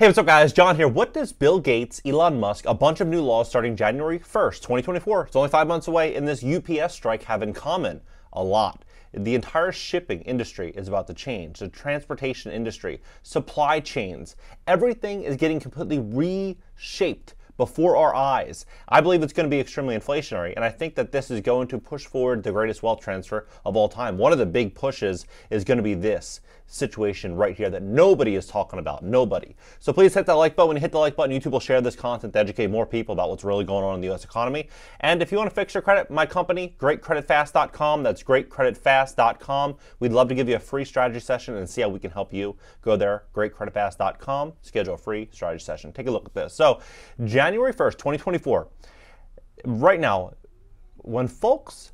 Hey, what's up guys? John here. What does Bill Gates, Elon Musk, a bunch of new laws starting January 1st, 2024, it's only 5 months away, and this UPS strike have in common? A lot. The entire shipping industry is about to change. The transportation industry, supply chains, everything is getting completely reshaped before our eyes. I believe it's going to be extremely inflationary, and I think that this is going to push forward the greatest wealth transfer of all time. One of the big pushes is going to be this situation right here that nobody is talking about. Nobody. So please hit that like button. When you hit the like button, YouTube will share this content to educate more people about what's really going on in the U.S. economy. And if you want to fix your credit, my company, GreatCreditFast.com, that's GreatCreditFast.com. We'd love to give you a free strategy session and see how we can help you. Go there, GreatCreditFast.com, schedule a free strategy session. Take a look at this. So January 1st, 2024, right now, when folks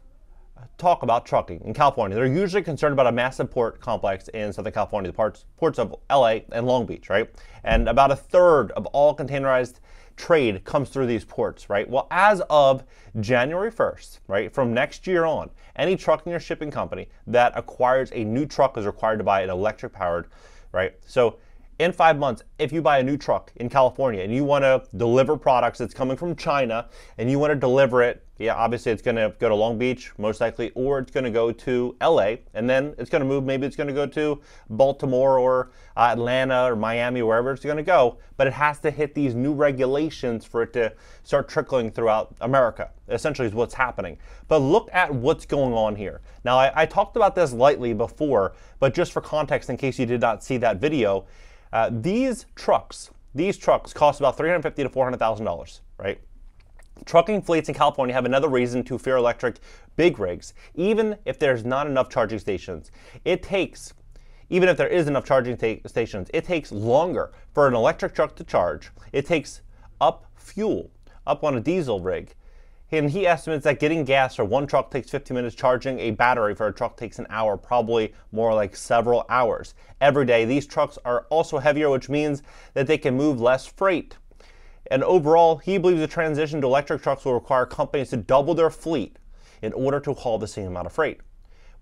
talk about trucking in California, they're usually concerned about a massive port complex in Southern California, the ports of LA and Long Beach, right? And about a third of all containerized trade comes through these ports, right? Well, as of January 1st, right, from next year on, any trucking or shipping company that acquires a new truck is required to buy an electric powered, right? So in 5 months, if you buy a new truck in California and you want to deliver products that's coming from China and you want to deliver it, yeah, obviously it's going to go to Long Beach, most likely, or it's going to go to LA, and then it's going to move, maybe it's going to go to Baltimore or Atlanta or Miami, wherever it's going to go, but it has to hit these new regulations for it to start trickling throughout America, essentially is what's happening. But look at what's going on here. Now, I talked about this lightly before, but just for context, in case you did not see that video, these trucks cost about $350,000 to $400,000, right? Trucking fleets in California have another reason to fear electric big rigs, even if there's not enough charging stations. Even if there is enough charging stations, it takes longer for an electric truck to charge. It takes up fuel, up on a diesel rig. And he estimates that getting gas for one truck takes 15 minutes, charging a battery for a truck takes an hour, probably more like several hours. Every day, these trucks are also heavier, which means that they can move less freight. And overall, he believes the transition to electric trucks will require companies to double their fleet in order to haul the same amount of freight.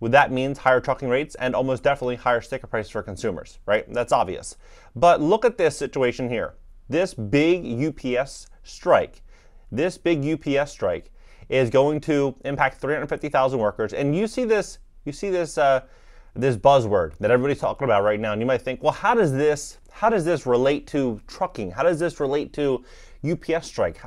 Well, that means higher trucking rates and almost definitely higher sticker prices for consumers, right? That's obvious. But look at this situation here. This big UPS strike is going to impact 350,000 workers. And you see this buzzword that everybody's talking about right now, and you might think, well, how does this relate to trucking? How does this relate to UPS strike?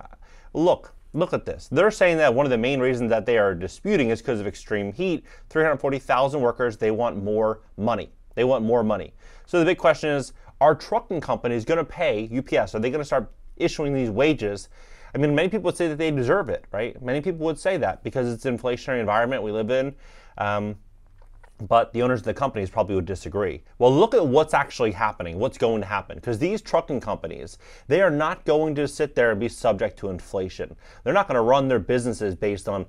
Look at this. They're saying that one of the main reasons that they are disputing is because of extreme heat. 340,000 workers, they want more money. They want more money. So the big question is, are trucking companies going to pay UPS? Are they going to start issuing these wages? I mean, many people would say that they deserve it, right? Many people would say that because it's an inflationary environment we live in. But the owners of the companies probably would disagree. Well, look at what's actually happening, what's going to happen. Because these trucking companies, they are not going to sit there and be subject to inflation. They're not going to run their businesses based on,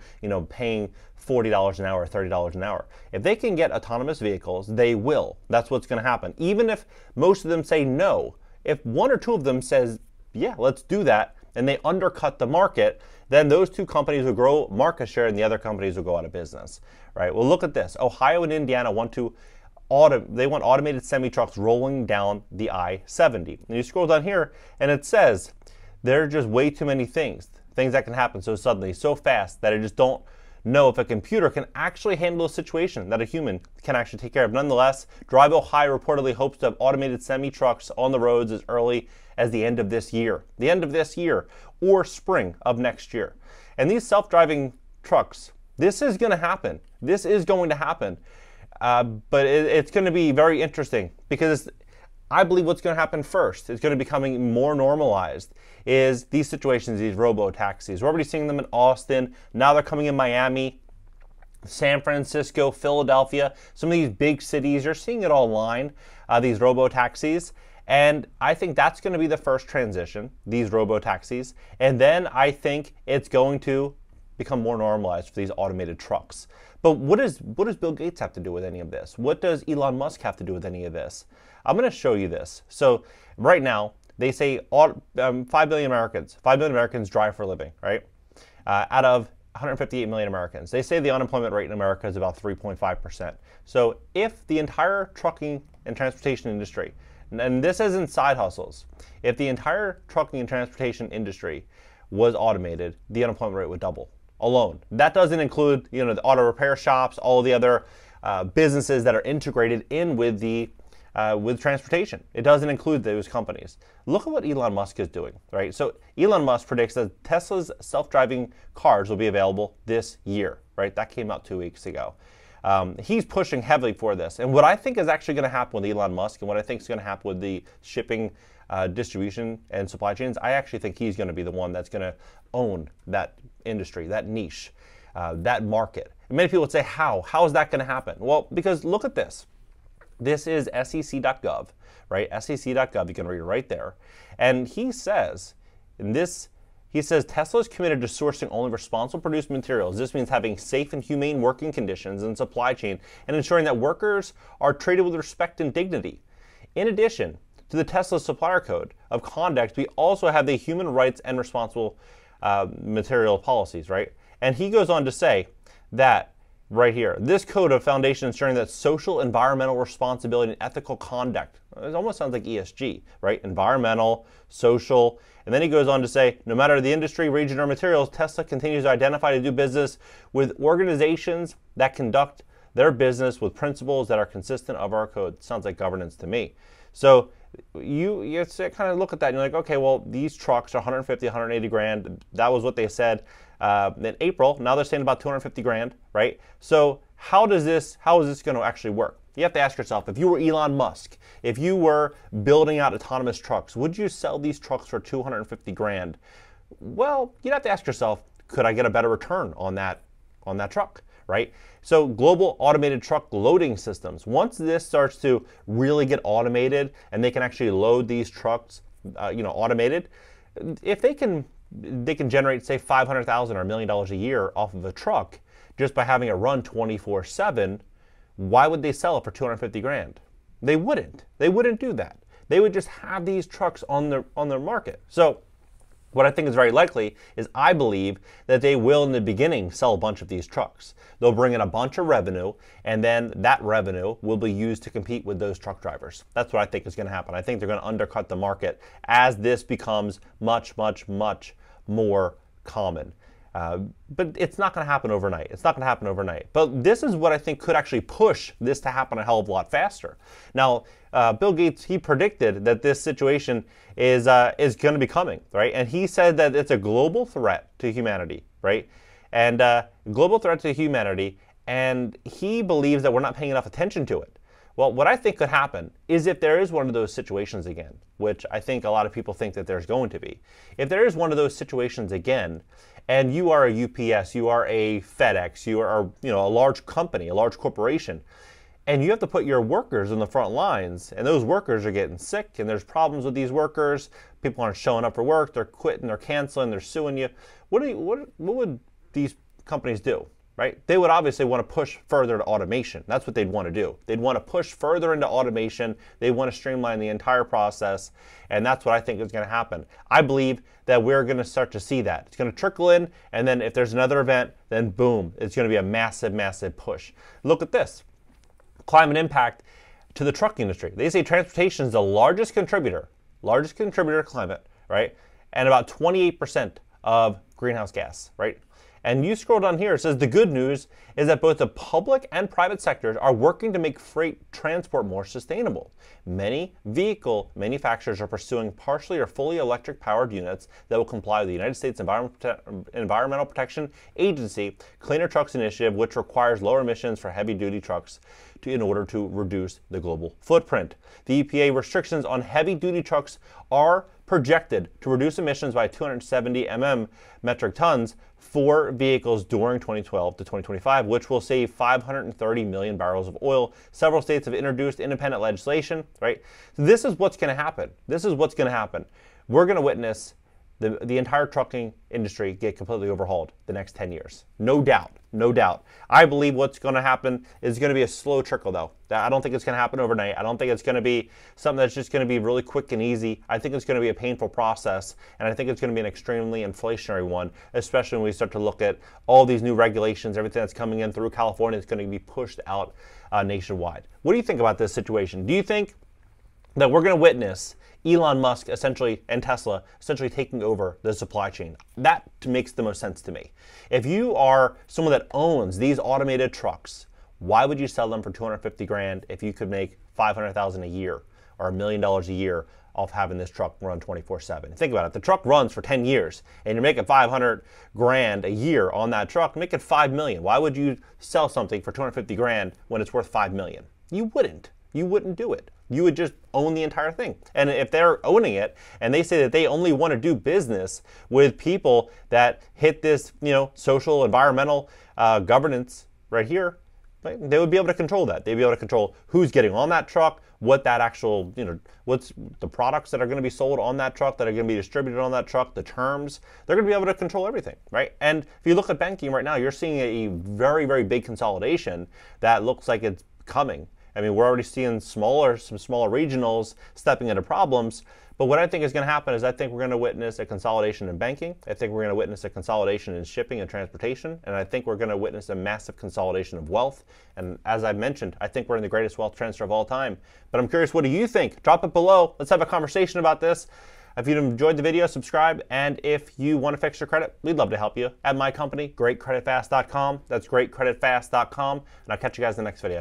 paying $40 an hour, $30 an hour. If they can get autonomous vehicles, they will. That's what's going to happen. Even if most of them say no, if one or two of them says, yeah, let's do that, and they undercut the market, then those two companies will grow market share and the other companies will go out of business, right? Well, look at this. Ohio and Indiana want automated semi-trucks rolling down the I-70. And you scroll down here and it says there are just way too many things that can happen so suddenly, so fast that I just don't know if a computer can actually handle a situation that a human can actually take care of. Nonetheless, Drive Ohio reportedly hopes to have automated semi-trucks on the roads as early as the end of this year. Or spring of next year. And these self-driving trucks, this is going to happen. This is going to happen. But it's going to be very interesting because I believe what's going to happen first is going to be becoming more normalized is these situations, these robo-taxis. We're already seeing them in Austin. Now they're coming in Miami, San Francisco, Philadelphia, some of these big cities. You're seeing it online, these robo-taxis. And I think that's going to be the first transition, these robo-taxis. And then I think it's going to become more normalized for these automated trucks. But what does Bill Gates have to do with any of this? What does Elon Musk have to do with any of this? I'm going to show you this. So right now, they say 5 billion Americans drive for a living, right? Out of 158 million Americans. They say the unemployment rate in America is about 3.5%. So if the entire trucking and transportation industry And this isn't side hustles. If the entire trucking and transportation industry was automated, the unemployment rate would double alone. That doesn't include, the auto repair shops, all the other businesses that are integrated in with with transportation. It doesn't include those companies. Look at what Elon Musk is doing, right? So Elon Musk predicts that Tesla's self-driving cars will be available this year, right? That came out 2 weeks ago. He's pushing heavily for this. And what I think is actually going to happen with Elon Musk and what I think is going to happen with the shipping, distribution, and supply chains, I actually think he's going to be the one that's going to own that industry, that niche, that market. And many people would say, how? How is that going to happen? Well, because look at this. This is sec.gov, right? sec.gov, you can read it right there. And he says, Tesla is committed to sourcing only responsible produced materials. This means having safe and humane working conditions in supply chain and ensuring that workers are treated with respect and dignity. In addition to the Tesla Supplier Code of Conduct, we also have the Human Rights and Responsible Material Policies, right? And he goes on to say that right here, this code of foundation ensuring that social, environmental responsibility and ethical conduct, it almost sounds like ESG, right? Environmental, social, and then he goes on to say, no matter the industry, region, or materials, Tesla continues to identify to do business with organizations that conduct their business with principles that are consistent of our code. Sounds like governance to me. So you kind of look at that and you're like, okay, well, these trucks are 150, 180 grand. That was what they said in April. Now they're saying about 250 grand, right? So how is this going to actually work? You have to ask yourself, if you were Elon Musk, if you were building out autonomous trucks, would you sell these trucks for 250 grand? Well, you'd have to ask yourself, could I get a better return on that truck, right? So global automated truck loading systems, once this starts to really get automated and they can actually load these trucks, automated, if they can generate, say, $500,000 or $1 million a year off of a truck just by having it run 24/7, why would they sell it for 250 grand? They wouldn't. They wouldn't do that. They would just have these trucks on their market. So what I think is very likely is I believe that they will in the beginning sell a bunch of these trucks. They'll bring in a bunch of revenue, and then that revenue will be used to compete with those truck drivers. That's what I think is going to happen. I think they're going to undercut the market as this becomes much, much, much more common. But it's not going to happen overnight. It's not going to happen overnight. But this is what I think could actually push this to happen a hell of a lot faster. Now, Bill Gates, he predicted that this situation is going to be coming, right? And he said that it's a global threat to humanity, right? And global threat to humanity, and he believes that we're not paying enough attention to it. Well, what I think could happen is if there is one of those situations again, which I think a lot of people think that there's going to be, if there is one of those situations again, and you are a UPS, you are a FedEx, you are a large company, a large corporation, and you have to put your workers in the front lines, and those workers are getting sick, and there's problems with these workers, people aren't showing up for work, they're quitting, they're canceling, they're suing you. What would these companies do? Right? They would obviously want to push further to automation. That's what they'd want to do. They'd want to push further into automation. They want to streamline the entire process, and that's what I think is going to happen. I believe that we're going to start to see that. It's going to trickle in, and then if there's another event, then boom, it's going to be a massive, massive push. Look at this. Climate impact to the trucking industry. They say transportation is the largest contributor to climate, right? And about 28% of greenhouse gas, right? And you scroll down here, it says the good news is that both the public and private sectors are working to make freight transport more sustainable. Many vehicle manufacturers are pursuing partially or fully electric powered units that will comply with the United States Environmental Protection Agency Cleaner Trucks Initiative, which requires lower emissions for heavy duty trucks in order to reduce the global footprint. The EPA restrictions on heavy duty trucks are projected to reduce emissions by 270 metric tons for vehicles during 2012 to 2025, which will save 530 million barrels of oil. Several states have introduced independent legislation, right? So this is what's going to happen. This is what's going to happen. We're going to witness the entire trucking industry get completely overhauled the next 10 years. No doubt, no doubt. I believe what's going to happen is going to be a slow trickle, though. I don't think it's going to happen overnight. I don't think it's going to be something that's just going to be really quick and easy. I think it's going to be a painful process, and I think it's going to be an extremely inflationary one, especially when we start to look at all these new regulations, everything that's coming in through California is going to be pushed out nationwide. What do you think about this situation? Do you think that we're going to witness Elon Musk essentially and Tesla essentially taking over the supply chain. That makes the most sense to me. If you are someone that owns these automated trucks, why would you sell them for 250 grand if you could make 500,000 a year or $1 million a year off having this truck run 24/7? Think about it. The truck runs for 10 years and you're making 500 grand a year on that truck, make it 5 million. Why would you sell something for 250 grand when it's worth 5 million? You wouldn't. You wouldn't do it. You would just own the entire thing. And if they're owning it and they say that they only want to do business with people that hit this, social, environmental governance right here, right, they would be able to control that. They'd be able to control who's getting on that truck, what that actual, what's the products that are going to be sold on that truck, that are going to be distributed on that truck, the terms. They're going to be able to control everything, right? And if you look at banking right now, you're seeing a very, very big consolidation that looks like it's coming. I mean, we're already seeing some smaller regionals stepping into problems. But what I think is going to happen is I think we're going to witness a consolidation in banking. I think we're going to witness a consolidation in shipping and transportation. And I think we're going to witness a massive consolidation of wealth. And as I mentioned, I think we're in the greatest wealth transfer of all time. But I'm curious, what do you think? Drop it below. Let's have a conversation about this. If you enjoyed the video, subscribe. And if you want to fix your credit, we'd love to help you at my company, GreatCreditFast.com. That's GreatCreditFast.com. And I'll catch you guys in the next video.